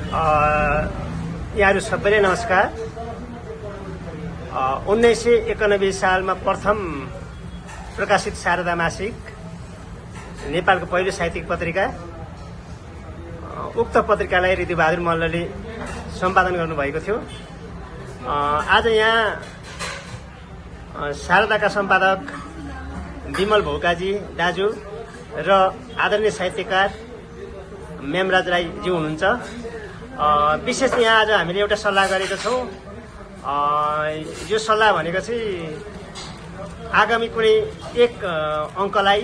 यहाँहरू सबैलाई नमस्कार। 1991 सालमा प्रथम प्रकाशित शारदा मासिक नेपालको पहिलो साहित्यिक पत्रिका। उक्त पत्रिकालाई ऋतुबहादुर मल्लले सम्पादन गर्नुभएको थियो। आज यहाँ शारदाका सम्पादक विमल भौकाजी दाजु र आदरणीय साहित्यकार मेमराज राईज्यू हुनुहुन्छ। विशेष यहाँ आज हामीले एउटा सल्लाह गरेका छौँ। यो सल्लाह भनेको चाहिँ आगामी कुनै एक अङ्कलाई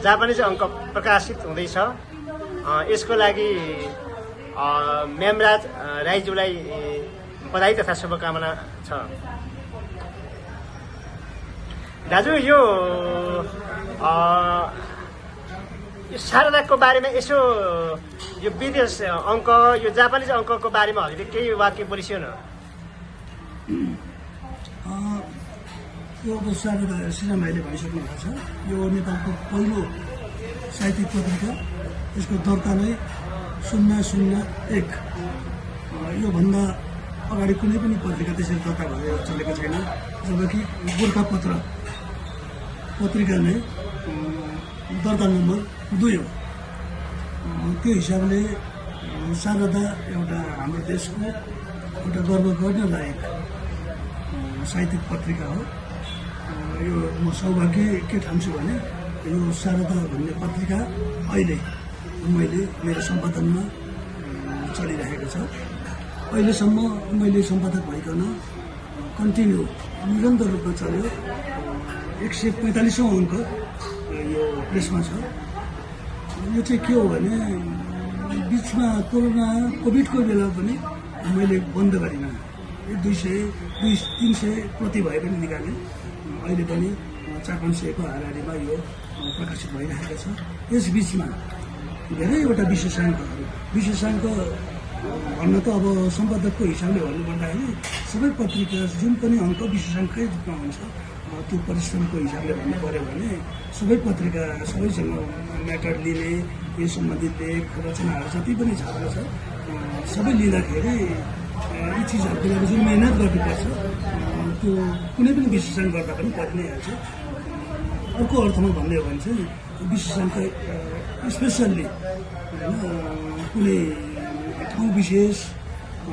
जापानिज अङ्क प्रकाशित हुँदैछ। यसको लागि मेमराज राईज्यूलाई बधाई तथा शुभकामना छ। दाजु यो शारदाको बारेमा यसो यो विदेश अङ्क यो जापानिज अङ्कको बारेमा हजुरले केही वाक्य बोलिसक्यो न? यो अब शारदा सिना भाइले भनिसक्नु भएको छ। यो नेपालको पहिलो साहित्यिक पत्रिका। यसको दर्ता नै 001। योभन्दा अगाडि कुनै पनि पत्रिका त्यसरी दर्ता भएर चलेको छैन। जबकि गोर्खापत्र पत्रिका नै दर्ता नम्बर 2 हो। त्यो हिसाबले शारदा एउटा हाम्रो देशको एउटा गर्व गर्न लायक साहित्यिक पत्रिका हो। यो म सौभाग्य के ठान्छु भने यो शारदा भन्ने पत्रिका अहिले मैले मेरो सम्पादनमा चलिरहेको छ। अहिलेसम्म मैले सम्पादक भइकन कन्टिन्यू निरन्तर रूपमा चल्यो। 145औं अङ्क यो प्रेसमा छ। यो चाहिँ के हो भने बिचमा कोभिडको बेला पनि मैले बन्द गरिनँ। 200-300 प्रति भए पनि निकालेँ। अहिले पनि 400-500को हाराहारीमा यो प्रकाशित भइरहेको छ। यस बिचमा धेरैवटा विशेषाङ्क भन्न त अब सम्पादकको हिसाबले भन्नुपर्दाखेरि सबै पत्रिका जुन पनि अङ्क विशेषाङ्कै रूपमा हुन्छ। त्यो परिश्रमको हिसाबले भन्नु पर्यो भने सबै पत्रिका सबैसँग म्याटर लिने यो सम्बन्धित लेख रचनाहरू जति पनि छापेको छ सबै लिँदाखेरि यी चिजहरूको लागि जुन मेहनत गर्नुपर्छ त्यो कुनै पनि विशेषाङ्क गर्दा पनि परि नै हाल्छ। अर्को अर्थमा भन्ने हो भने चाहिँ विशेषाङ्क स्पेसल्ली कुनै ठाउँ विशेष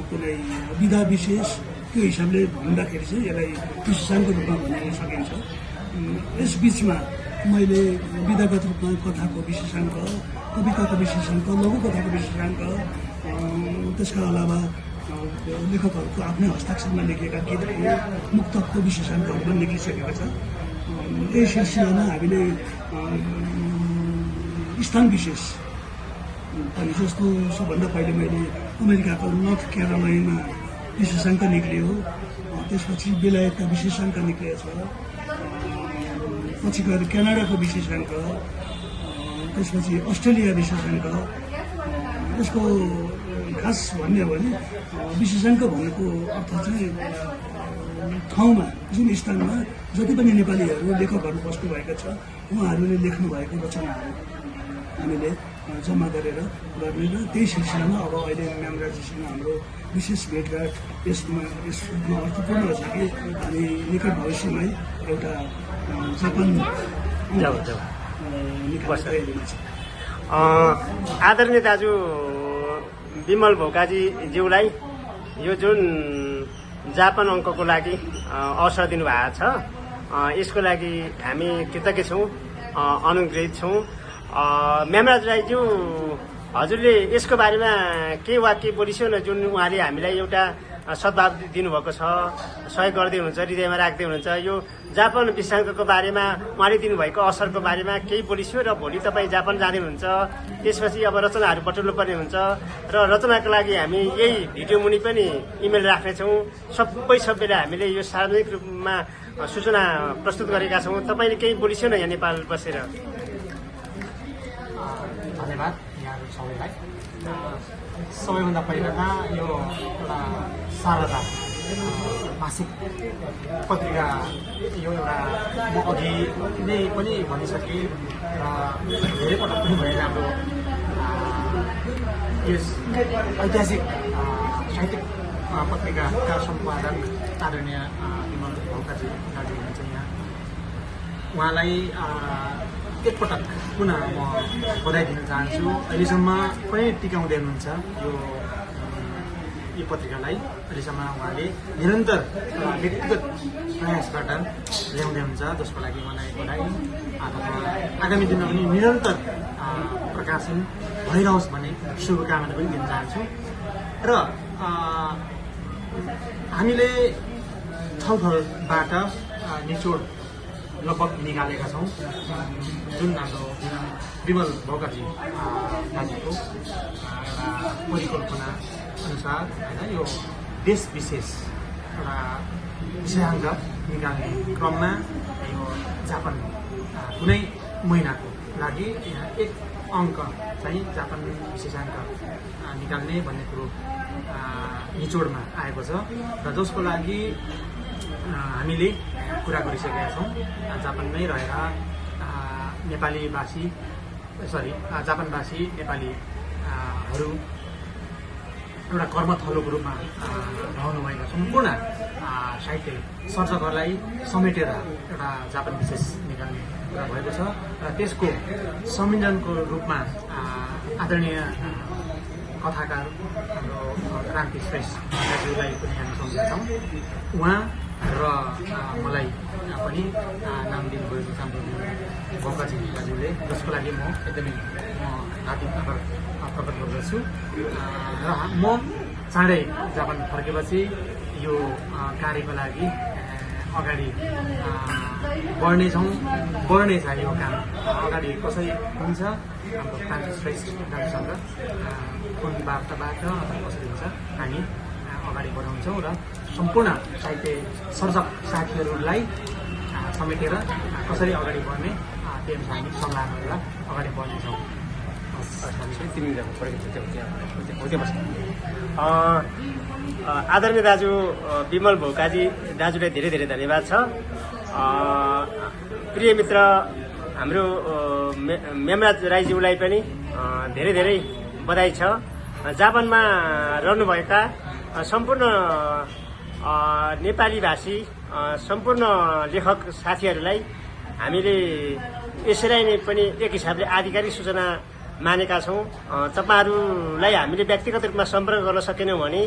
कुनै विधा विशेष त्यो हिसाबले भन्दाखेरि चाहिँ यसलाई विशेषाङ्कको रूपमा भन्न सकिन्छ। यस बिचमा मैले विधागत रूपमा कथाको विशेषाङ्क, कविताको विशेषाङ्क, लघुकथाको विशेषाङ्क, त्यसका अलावा लेखकहरूको आफ्नै हस्ताक्षरमा लेखिएका गीतहरू, मुक्तकको विशेषाङ्कहरू पनि लेखिसकेको छ। यही सिलसिलामा हामीले स्थान विशेष पनि जस्तो सबभन्दा पहिले मैले अमेरिकाको नर्थ क्यारोलाइनमा विशेषाङ्क निक्लियो। त्यसपछि बेलायतका विशेषाङ्क निक्लिएको छ। पछि गएर क्यानाडाको विशेषाङ्क, त्यसपछि अस्ट्रेलिया विशेषाङ्क। यसको खास भन्ने हो भने विशेषाङ्क भनेको अर्थ चाहिँ ठाउँमा जुन स्थानमा जति पनि नेपालीहरू लेखकहरू बस्नुभएको छ उहाँहरूले लेख्नु भएको रचनाहरू हामीले जम्मा गरेर गर्ने र त्यही सिलसिलामा अब अहिले मेमराजीसँग हाम्रो विशेष भेटघाट यसमा अर्थपूर्ण छ कि हामी निकट भविष्यमै एउटा जापान आदरणीय दाजु विमल भौकाजी ज्यूलाई यो जुन जापान अङ्कको लागि अवसर दिनुभएको छ यसको लागि हामी कृतज्ञ छौँ, अनुग्रहित छौँ। मेमराज राईज्यू हजुरले यसको बारेमा के वाक्य बोलिसक्यो न? जुन उहाँले हामीलाई एउटा सद्भाव दिनुभएको छ, सहयोग गर्दै हुनुहुन्छ, हृदयमा राख्दै हुनुहुन्छ। यो जापान विशेषाङ्कको बारेमा उहाँले दिनुभएको असरको बारेमा केही बोलिसक्यो र भोलि तपाईँ जापान जाँदै हुनुहुन्छ। त्यसपछि अब रचनाहरू बटुल्नु पर्ने हुन्छ र रचनाको लागि हामी यही भिडियो मुनि पनि इमेल राख्नेछौँ। सबैले हामीले यो सार्वजनिक रूपमा सूचना प्रस्तुत गरेका छौँ। तपाईँले केही बोलिसक्यो न यहाँ नेपाल बसेर? धन्यवाद यहाँहरू सबैलाई। सबैभन्दा पहिला त यो एउटा शारदा मासिक पत्रिका यो एउटा म अघि नै पनि भनिसकेँ र धेरै पटक पनि भएर हाम्रो यस ऐतिहासिक साहित्यिक पत्रिकाका सम्पादक आदरणीय विमल भौकाजी दाजु हुनुहुन्छ यहाँ। उहाँलाई एकपटक पुनः म बधाई दिन चाहन्छु। अहिलेसम्म पनि टिकाउँदै हुनुहुन्छ यो पत्रिकालाई। अहिलेसम्म उहाँले निरन्तर व्यक्तिगत प्रयासबाट ल्याउँदै हुन्छ, जसको लागि मलाई बधाई। आगामी दिनमा पनि निरन्तर प्रकाशन भइरहोस् भन्ने शुभकामना पनि दिन चाहन्छु। र हामीले छलफलबाट निचोड लगभग निकालेका छौँ, जुन हाम्रो विमल भौकाजी दाजुको एउटा परिकल्पना अनुसार होइन, यो देश विशेष एउटा विषयाङ्क निकाल्ने क्रममा यो जापान कुनै महिनाको लागि एक अङ्क चाहिँ जापान विशेषाङ्क निकाल्ने भन्ने कुरो निचोडमा आएको छ र जसको लागि हामीले कुरा गरिसकेका छौँ। जापानमै रहेर जापानवासी नेपालीहरू एउटा कर्मथलोको रूपमा रहनुभएका सम्पूर्ण साहित्य सर्जकहरूलाई समेटेर एउटा जापान विशेष निकाल्ने कुरा भएको छ र त्यसको संयोजनको रूपमा आदरणीय कथाकार हाम्रो क्रान्ति श्रेष्ठ दाजुलाई पनि हामी सम्झन्छौँ। उहाँ र मलाई पनि नाम दिनुभएको छ हाम्रो भौकाजी दाजुले, जसको लागि म एकदमै हार्दिक आभार प्रकट गर्दछु। र म चाँडै जापान फर्केपछि यो कार्यको लागि अगाडि बढ्नेछ यो काम अगाडि कसरी हुन्छ हाम्रो क्रान्ति श्रेष्ठ दाजुसँग फोन वार्ताबाट कसरी हुन्छ हामी अगाडि बढाउँछौँ र सम्पूर्ण साहित्य सर्जक साथीहरूलाई समेटेर कसरी अगाडि बढ्ने त्यो अनुसार हामी सल्लाह गरेर अगाडि बढ्नेछौँ। आदरणीय दाजु विमल भौकाजी दाजुलाई धेरै धेरै धन्यवाद छ। प्रिय मित्र हाम्रो मेमराज राईज्यूलाई पनि धेरै धेरै बधाई छ। जापानमा रहनुभएका सम्पूर्ण नेपाली भाषी सम्पूर्ण लेखक साथीहरूलाई हामीले यसैलाई नै पनि एक हिसाबले आधिकारिक सूचना मानेका छौँ। तपाईँहरूलाई हामीले व्यक्तिगत रूपमा सम्पर्क गर्न सकेनौँ भने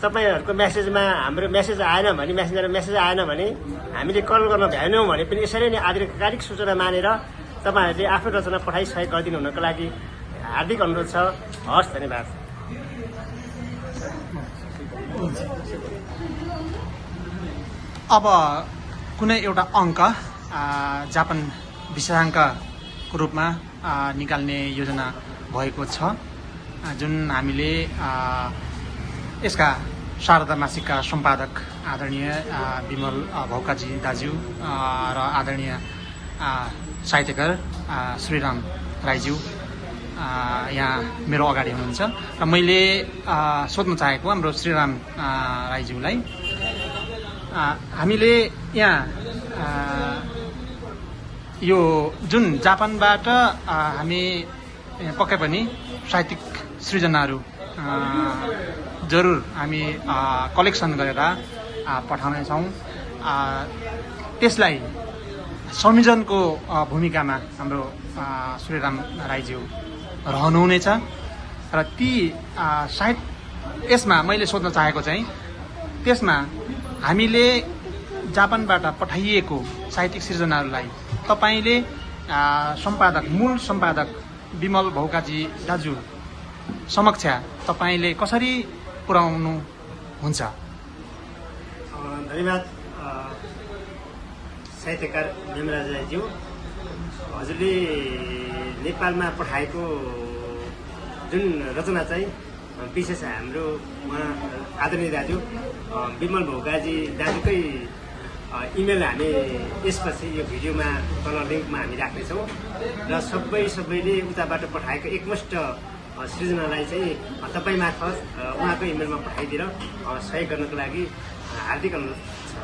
तपाईँहरूको मेसेजमा हाम्रो मेसेज आएन भने मेसेन्जरमा मेसेज आएन भने हामीले कल गर्न भ्याएनौँ भने पनि यसरी नै आधिकारिक सूचना मानेर तपाईँहरूले आफ्नो रचना पठाइ सहयोग गरिदिनु हुनको लागि हार्दिक अनुरोध छ। हस्, धन्यवाद। अब कुनै एउटा अङ्क जापान विषयाङ्कको रूपमा निकाल्ने योजना भएको छ, जुन हामीले यसका शारदा मासिकका सम्पादक आदरणीय विमल भौकाजी दाजु र आदरणीय साहित्यकार श्रीराम राईज्यू यहाँ मेरो अगाडि हुनुहुन्छ र मैले सोध्न चाहेको हाम्रो श्रीराम राईज्यूलाई हामीले यहाँ यो जुन जापानबाट हामी पक्कै पनि साहित्यिक सृजनाहरू जरुर हामी कलेक्सन गरेर पठाउनेछौँ। त्यसलाई संयोजनको भूमिकामा हाम्रो श्रीराम राईज्यू रहनुहुनेछ र ती सायद यसमा मैले सोध्न चाहेको चाहिँ त्यसमा हामीले जापानबाट पठाइएको साहित्यिक सृजनाहरूलाई तपाईँले मूल सम्पादक विमल भौकाजी दाजु समक्ष तपाईँले कसरी पुर्याउनु हुन्छ? धन्यवाद साहित्यकार मेमराज राईज्यू। हजुरले नेपालमा पठाएको जुन रचना चाहिँ विशेष हाम्रो उहाँ आदरणीय दाजु विमल भौकाजी दाजुकै इमेल हामी यसपछि यो भिडियोमा तल लिङ्कमा हामी राख्नेछौँ र सबैले उताबाट पठाएको एकमुष्ट सृजनालाई चाहिँ तपाईँ मार्फत उहाँको इमेलमा पठाइदिएर सहयोग गर्नको लागि हार्दिक अनुरोध छ।